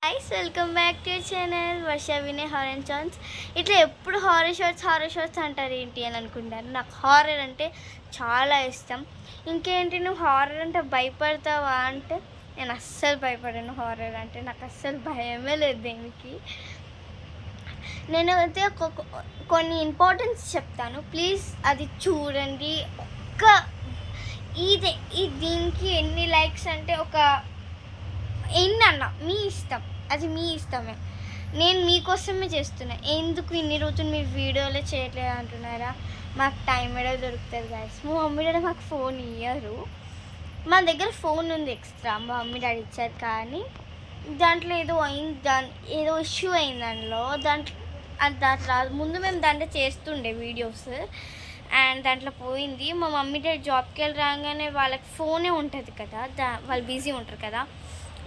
Guys welcome back to channel Varsha Vinay horror and songs. ఇట్లా ఎప్పుడు horror shorts అంటారు ఏంటి అని అనుకుంటారు. నాకు హారర్ అంటే చాలా ఇష్టం. ఇంకేంటి నువ్వు హారర్ అంటే భయపడతావా అంటే నేను అస్సలు భయపడాను. హారర్ అంటే నాకు అస్సలు భయమే లేదు దేనికి. నేను అయితే కొన్ని ఇంపార్టెన్స్ చెప్తాను, ప్లీజ్ అది చూడండి. ఒక్క ఇది దీనికి ఎన్ని లైక్స్ అంటే ఎన్నన్నా మీ ఇష్టం, అది మీ ఇష్టమే. నేను మీకోసమే చేస్తున్నా. ఎందుకు ఇన్ని రోజులు మీరు వీడియోలో చేయట్లేదు అంటున్నారా? మాకు టైం ఏదో దొరుకుతుంది గాయస్. మా మమ్మీ డాడీ మాకు ఫోన్ ఇయ్యరు. మా దగ్గర ఫోన్ ఉంది ఎక్స్ట్రా, మా మమ్మీ డాడీ ఇచ్చారు. కానీ దాంట్లో ఏదో అయింది, ఏదో ఇష్యూ అయింది దాంట్లో ముందు మేము దాంట్లో చేస్తుండే వీడియోస్, అండ్ దాంట్లో పోయింది. మా మమ్మీ డాడీ జాబ్కి వెళ్ళి రాగానే వాళ్ళకి ఫోనే ఉంటుంది కదా, వాళ్ళు బిజీ ఉంటారు కదా.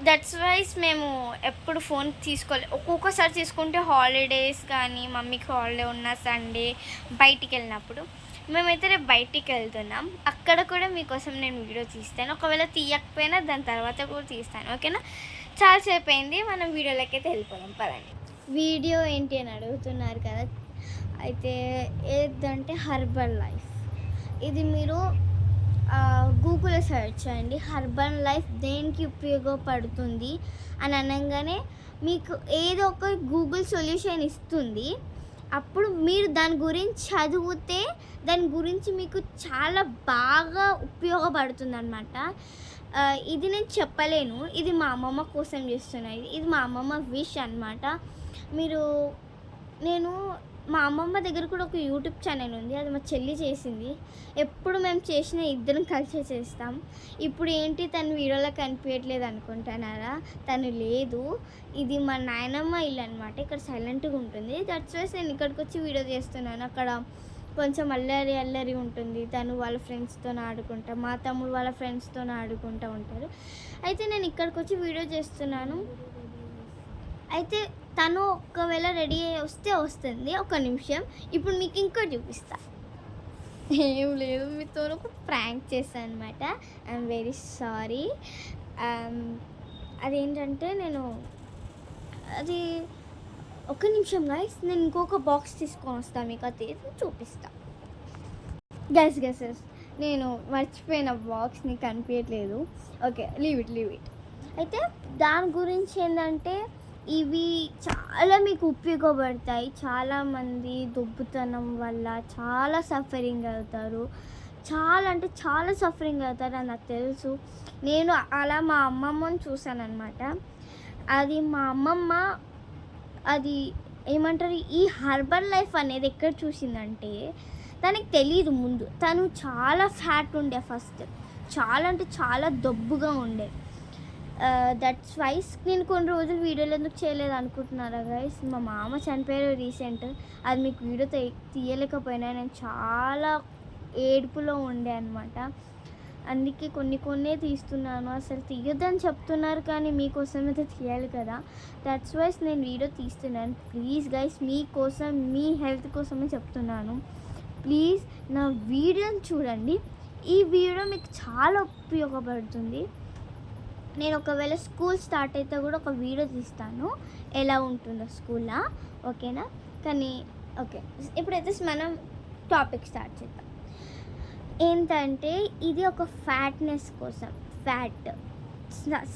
దట్స్ వైస్ మేము ఎప్పుడు ఫోన్ తీసుకోలేదు. ఒక్కొక్కసారి తీసుకుంటే హాలిడేస్ కానీ మమ్మీకి హాలిడే ఉన్న సండే బయటికి వెళ్ళినప్పుడు. మేమైతే రేపు బయటికి వెళ్తున్నాం, అక్కడ కూడా మీకోసం నేను వీడియో తీస్తాను. ఒకవేళ తీయకపోయినా దాని తర్వాత కూడా తీస్తాను, ఓకేనా? చాలాసేపు అయింది, మనం వీడియోలోకి అయితే వెళ్ళిపోదాం పదండి. వీడియో ఏంటి అని అడుగుతున్నారు కదా, అయితే ఏదంటే హర్బల్ లైఫ్. ఇది మీరు గూగుల్లో సెర్చ్ చేయండి. హర్బల్ లైఫ్ దేనికి ఉపయోగపడుతుంది అని అనగానే మీకు ఏదో ఒక గూగుల్ సొల్యూషన్ ఇస్తుంది. అప్పుడు మీరు దాని గురించి చదివితే దాని గురించి మీకు చాలా బాగా ఉపయోగపడుతుంది అనమాట. ఇది నేను చెప్పలేను, ఇది మా అమ్మమ్మ కోసం చేస్తున్నాను. ఇది మా అమ్మమ్మ విష్ అనమాట. నేను మా అమ్మమ్మ దగ్గర కూడా ఒక యూట్యూబ్ ఛానల్ ఉంది, అది మా చెల్లి చేసింది. ఎప్పుడు మేము చేసిన ఇద్దరం కలిసి చేస్తాం. ఇప్పుడు ఏంటి తను వీడియోలో కనిపించట్లేదు అనుకుంటున్నారా? తను లేదు, ఇది మా నాయనమ్మ ఇల్లు అనమాట. ఇక్కడ సైలెంట్గా ఉంటుంది. దట్స్ వైస్ నేను ఇక్కడికి వచ్చి వీడియో చేస్తున్నాను. అక్కడ కొంచెం అల్లరి ఉంటుంది. తను వాళ్ళ ఫ్రెండ్స్తో ఆడుకుంటా, మా తమ్ముడు వాళ్ళ ఫ్రెండ్స్తో ఆడుకుంటూ ఉంటారు. అయితే నేను ఇక్కడికి వచ్చి వీడియో చేస్తున్నాను. అయితే తను ఒకవేళ రెడీ అయ్యి వస్తుంది. ఒక నిమిషం, ఇప్పుడు మీకు ఇంకోటి చూపిస్తా. ఏం లేదు, మీతో ఒక ప్రాంక్ చేస్తాను అనమాట. I'm very sorry. అదేంటంటే అది ఒక నిమిషం గైస్, నేను ఇంకొక బాక్స్ తీసుకొని వస్తాను, మీకు అది చూపిస్తా. గెస్ నేను మర్చిపోయిన బాక్స్ని కనిపించట్లేదు. Okay, leave it. అయితే దాని గురించి ఏంటంటే ఇవి చాలా మీకు ఉపయోగపడతాయి. చాలామంది దొబ్బుతనం వల్ల చాలా సఫరింగ్ అవుతారు, చాలా అంటే చాలా సఫరింగ్ అవుతారు అని నాకు తెలుసు. నేను అలా మా అమ్మమ్మని చూసాను అనమాట. అది మా అమ్మమ్మ అది ఏమంటారు, ఈ హర్బల్ లైఫ్ అనేది ఎక్కడ చూసిందంటే తనకి తెలియదు ముందు. తను చాలా ఫ్యాట్ ఉండే ఫస్ట్, చాలా అంటే చాలా దొబ్బుగా ఉండే. దట్స్ వైస్ నేను కొన్ని రోజులు వీడియోలు ఎందుకు చేయలేదు అనుకుంటున్నారా గైస్? మా మామ చనిపోయారు రీసెంట్. అది మీకు వీడియో తీయలేకపోయినా నేను చాలా ఏడుపులో ఉండే అనమాట. అందుకే కొన్ని తీస్తున్నాను. అసలు తీయొద్దని చెప్తున్నారు కానీ మీకోసం అయితే తీయాలి కదా. దట్స్ వైస్ నేను వీడియో తీస్తున్నాను. ప్లీజ్ గైస్, మీకోసం, మీ హెల్త్ కోసమే చెప్తున్నాను. ప్లీజ్ నా వీడియోని చూడండి. ఈ వీడియో మీకు చాలా ఉపయోగపడుతుంది. నేను ఒకవేళ స్కూల్ స్టార్ట్ అయితే కూడా ఒక వీడియో తీస్తాను ఎలా ఉంటుందో స్కూల్లో, ఓకేనా? కానీ ఓకే, ఇప్పుడైతే మనం టాపిక్ స్టార్ట్ చేద్దాం. ఏంటంటే ఇది ఒక ఫ్యాట్నెస్ కోసం,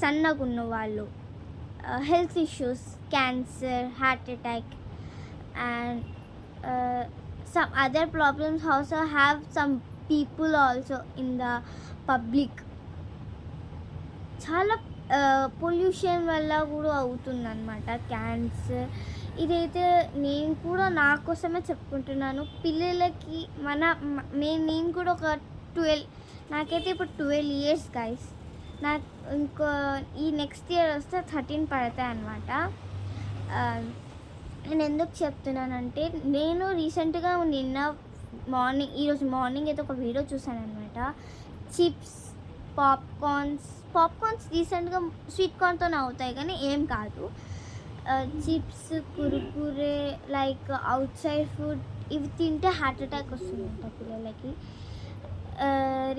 సన్నగా ఉన్న వాళ్ళు, health issues, cancer, heart attack and some other problems also have some people also in the public. చాలా పొల్యూషన్ వల్ల కూడా అవుతుందన్నమాట క్యాన్సర్. ఇదైతే నేను కూడా నా కోసమే చెప్పుకుంటున్నాను. పిల్లలకి నేను కూడా ఒక 12, నాకైతే ఇప్పుడు 12 years గైస్. నాకు ఇంకో ఈ నెక్స్ట్ ఇయర్ వస్తే 13 పడతాయి అన్నమాట. నేను ఎందుకు చెప్తున్నానంటే నేను రీసెంట్గా ఈరోజు మార్నింగ్ అయితే ఒక వీడియో చూసాను అనమాట. చిప్స్, పాప్కార్న్స్ రీసెంట్గా స్వీట్ కార్న్తోనే అవుతాయి కానీ ఏం కాదు. Chips, Kurkure, like out side food, ఇవి తింటే హార్ట్ అటాక్ వస్తుందంట పిల్లలకి.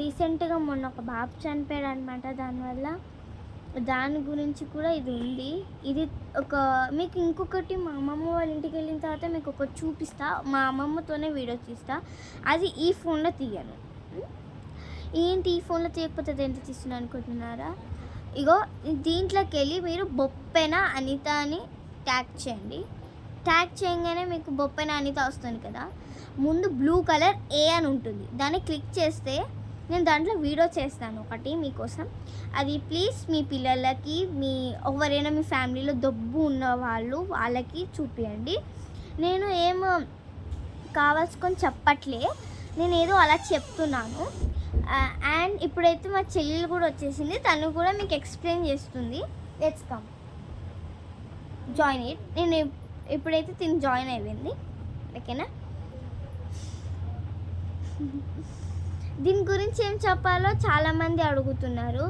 రీసెంట్గా మొన్న ఒక బాబు చనిపోయాడు అనమాట దానివల్ల. దాని గురించి కూడా ఇది ఉంది. ఇది ఒక మీకు ఇంకొకటి మా అమ్మమ్మ వాళ్ళ ఇంటికి వెళ్ళిన తర్వాత మీకు ఒకటి చూపిస్తా. మా అమ్మమ్మతోనే వీడియో తీస్తా. అది ఈ ఫోన్లో తీయను. ఏంటి ఈ ఫోన్లో తీయకపోతే దేంట్లో తీస్తున్నా అనుకుంటున్నారా? ఇగో దీంట్లోకి వెళ్ళి మీరు బొప్పెన అనిత అని ట్యాగ్ చేయండి. ట్యాగ్ చేయగానే మీకు బొప్పెన అనిత వస్తుంది కదా. ముందు బ్లూ కలర్ ఏ అని ఉంటుంది, దాన్ని క్లిక్ చేస్తే నేను దాంట్లో వీడియో చేస్తాను ఒకటి మీకోసం. అది ప్లీజ్ మీ పిల్లలకి, మీ ఎవరైనా మీ ఫ్యామిలీలో దబ్బు ఉన్న వాళ్ళకి చూపించండి. నేను ఏమో కావాల్సుకొని చెప్పట్లే, నేను ఏదో అలా చెప్తున్నాను. అండ్ ఇప్పుడైతే మా చెల్లెలు కూడా వచ్చేసింది, తను కూడా మీకు ఎక్స్ప్లెయిన్ చేస్తుంది. Let's come join it. నేను ఇప్పుడైతే తిని జాయిన్ అయిపోయింది, ఓకేనా. దీని గురించి ఏం చెప్పాలో చాలామంది అడుగుతున్నారు.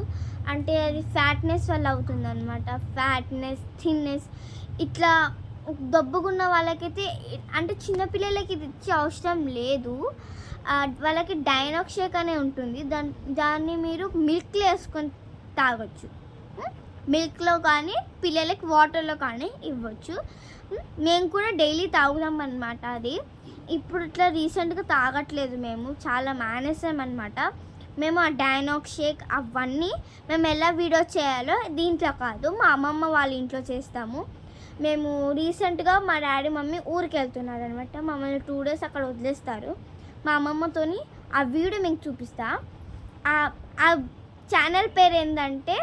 అంటే అది ఫ్యాట్నెస్ వల్ల అవుతుంది అనమాట. ఫ్యాట్నెస్, థిన్నెస్, ఇట్లా దబ్బుగున్న వాళ్ళకైతే, అంటే చిన్నపిల్లలకి ఇది ఇచ్చే అవసరం లేదు. వాళ్ళకి డైనాక్ షేక్ అనే ఉంటుంది, దాన్ని మీరు మిల్క్లో వేసుకొని తాగొచ్చు. మిల్క్లో కానీ పిల్లలకి వాటర్లో కానీ ఇవ్వచ్చు. మేము కూడా డైలీ తాగుదాం అన్నమాట. అది ఇప్పుడు ఇట్లా రీసెంట్గా తాగట్లేదు, మేము చాలా మానేసామన్నమాట. మేము ఆ డైనాక్ షేక్ అవన్నీ మేము ఎలా వీడియో చేయాలో దీంట్లో కాదు, మా అమ్మమ్మ వాళ్ళ ఇంట్లో చేస్తాము. మేము రీసెంట్గా మా డాడీ మమ్మీ ఊరికి వెళ్తున్నారు అనమాట. మమ్మల్ని 2 days అక్కడ వదిలేస్తారు. మా అమ్మమ్మతోని ఆ వీడియో మీకు చూపిస్తా. ఆ ఛానల్ పేరు ఏంటంటే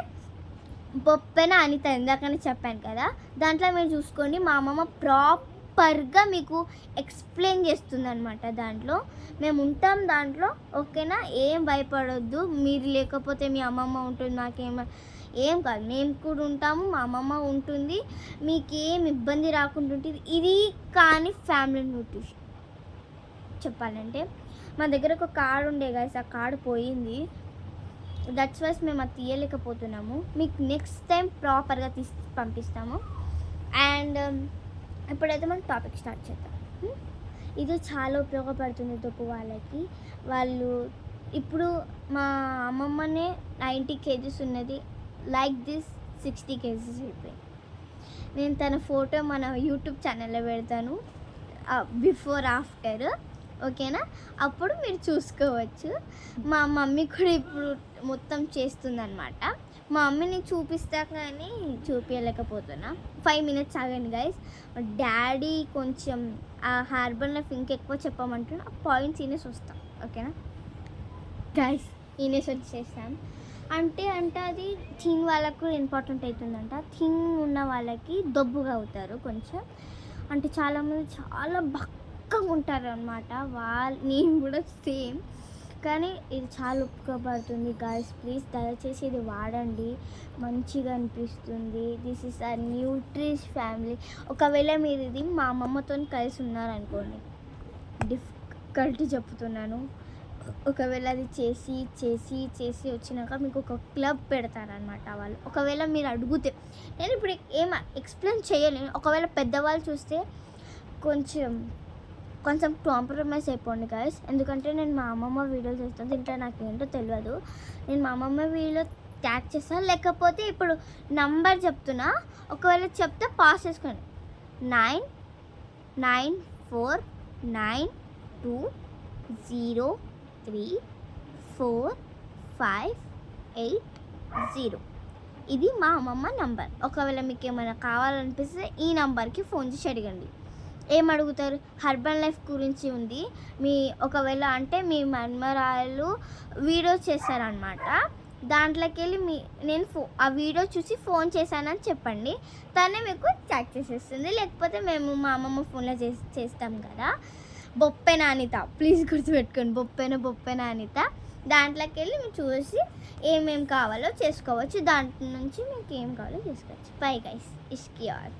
బొప్పెన అనిత, ఇందాకనే చెప్పాను కదా. దాంట్లో మీరు చూసుకోండి, మా అమ్మమ్మ ప్రాపర్గా మీకు ఎక్స్ప్లెయిన్ చేస్తుంది అనమాట. దాంట్లో మేము ఉంటాం దాంట్లో, ఓకేనా. ఏం భయపడొద్దు, మీరు లేకపోతే మీ అమ్మమ్మ ఉంటుంది, ఏం కాదు, మేము కూడా ఉంటాము, మా అమ్మమ్మ ఉంటుంది, మీకు ఏం ఇబ్బంది రాకుండా ఉంటుంది. ఇది కానీ ఫ్యామిలీ న్యూట్రిషన్ చెప్పాలంటే. మా దగ్గర ఒక కార్డు ఉండే గైస్, ఆ కార్డు పోయింది. దట్స్ వైస్ మేము అది తీయలేకపోతున్నాము. మీకు నెక్స్ట్ టైం ప్రాపర్గా తీసి పంపిస్తాము. అండ్ ఇప్పుడైతే మనం టాపిక్ స్టార్ట్ చేద్దాం. ఇది చాలా ఉపయోగపడుతుంది దొప్పు వాళ్ళకి. వాళ్ళు ఇప్పుడు మా అమ్మమ్మనే 90 kgs ఉన్నది, లైక్ దిస్ 60 kgs అయిపోయింది. నేను తన ఫోటో మన యూట్యూబ్ ఛానల్లో పెడతాను, బిఫోర్ ఆఫ్టర్, ఓకేనా. అప్పుడు మీరు చూసుకోవచ్చు. మా మమ్మీ కూడా ఇప్పుడు మొత్తం చేస్తుందన్నమాట. మా మమ్మీని చూపిస్తా కానీ చూపించలేకపోతున్నా. 5 minutes ఆగండి గైస్. డాడీ కొంచెం ఆ హెర్బల్ లైఫ్ ఇంకెక్కువ చెప్పమంటున్నా, పాయింట్స్ ఈనేసి వస్తాం, ఓకేనా గైస్. ఈనేసి వచ్చేస్తాం అంటే అది థిన్ వాళ్ళకు కూడా ఇంపార్టెంట్ అవుతుందంట. థిన్ ఉన్న వాళ్ళకి దొబ్బుగా అవుతారు కొంచెం, అంటే చాలామంది చాలా బక్కగా ఉంటారు అనమాట. నేను కూడా సేమ్, కానీ ఇది చాలా ఉపయోగపడుతుంది గాయస్. ప్లీజ్ దయచేసి ఇది వాడండి, మంచిగా అనిపిస్తుంది. This is a nutrish family. ఒకవేళ మీరు ఇది మా అమ్మమ్మతో కలిసి ఉన్నారనుకోండి, డిఫికల్టీ చెప్తున్నాను, ఒకవేళ అది చేసి చేసి చేసి వచ్చినాక మీకు ఒక క్లబ్ పెడతారనమాట వాళ్ళు. ఒకవేళ మీరు అడిగితే, నేను ఇప్పుడు ఏం ఎక్స్ప్లెయిన్ చేయలేను. ఒకవేళ పెద్దవాళ్ళు చూస్తే కొంచెం కాంప్రమైజ్ అయిపోండి గాయస్. ఎందుకంటే నేను మా అమ్మమ్మ వీడియోలు చేస్తాను, దీంట్లో నాకేంటో తెలియదు. నేను మా అమ్మమ్మ వీడియోలో ట్యాగ్ చేస్తాను, లేకపోతే ఇప్పుడు నంబర్ చెప్తున్నా, ఒకవేళ చెప్తే పాస్ చేసుకోండి. 9949234580. ఇది మా అమ్మమ్మ నంబర్. ఒకవేళ మీకు ఏమైనా కావాలనిపిస్తే ఈ నంబర్కి ఫోన్ చేసి అడగండి. ఏం అడుగుతారు? హెర్బల్ లైఫ్ గురించి ఉంది. ఒకవేళ అంటే మీ మన్మరాలు వీడియో చేస్తారనమాట, దాంట్లోకి వెళ్ళి నేను ఆ వీడియో చూసి ఫోన్ చేశానని చెప్పండి, తనే మీకు చాట్ చేసేస్తుంది. లేకపోతే మేము మా అమ్మమ్మ ఫోన్లో చేస్తాం కదా. బొప్పెన అనిత, ప్లీజ్ గుర్తుపెట్టుకోండి, బొప్పెన అనిత. దాంట్లోకి వెళ్ళి మీరు చూసి ఏమేమి కావాలో చేసుకోవచ్చు, దాంట్లో నుంచి మీకు ఏం కావాలో చేసుకోవచ్చు. బై గైస్, ఇష్కి ఆర్.